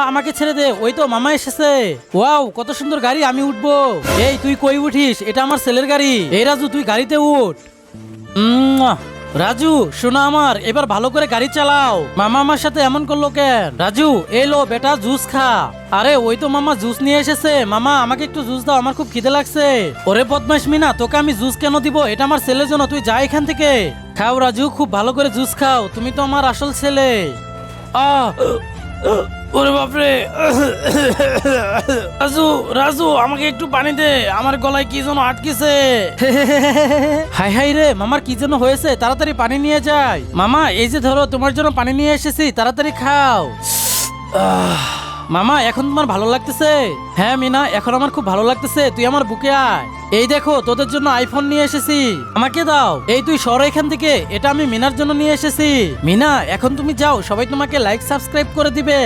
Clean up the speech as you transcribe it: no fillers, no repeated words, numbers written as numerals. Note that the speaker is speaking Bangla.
আমাকে ছেড়ে দে, ওই তো মামা এসেছে। ওয়াও, কত সুন্দর গাড়ি, আমি উঠবো। এই তুই কই উঠিস? এটা আমার ছেলের গাড়ি। এই রাজু, তুই গাড়িতে উঠ। রাজু শোনা আমার, এবার ভালো করে গাড়ি চালাও। মামা আমার সাথে এমন করলো কেন? রাজু এলো বেটা, জুস খা। আরে ওই তো মামা জুস নিয়ে এসেছে। মামা আমাকে একটু জুস দাও, আমার খুব খিদে লাগছে। ওরে বদমাইশ মিনা, তোকে আমি জুস কেন দিব? এটা আমার ছেলের জন্য, তুই যা এখান থেকে। খাও রাজু, খুব ভালো করে জুস খাও, তুমি তো আমার আসল ছেলে। আহ ওরে বাপরে। রাজু রাজু, আমাকে একটু পানি দে, আমার গলায় কি যেন আটকেছে। হাই হাই রে, মামার কি যেন হয়েছে, তাড়াতাড়ি পানি নিয়ে যাই। মামা এই যে ধরো, তোমার জন্য পানি নিয়ে এসেছি, তাড়াতাড়ি খাও। মামা এখন তোমার ভালো লাগতেছে? হ্যাঁ মিনা, এখন আমার খুব ভালো লাগতেছে, তুই আমার বুকে আয়। এই দেখো তোদের জন্য আইফোন নিয়ে এসেছি, আমাকে দাও। এই তুই সর এখান থেকে, এটা আমি মিনার জন্য নিয়ে এসেছি। মিনা এখন তুমি যাও, সবাই তোমাকে লাইক সাবস্ক্রাইব করে দিবে।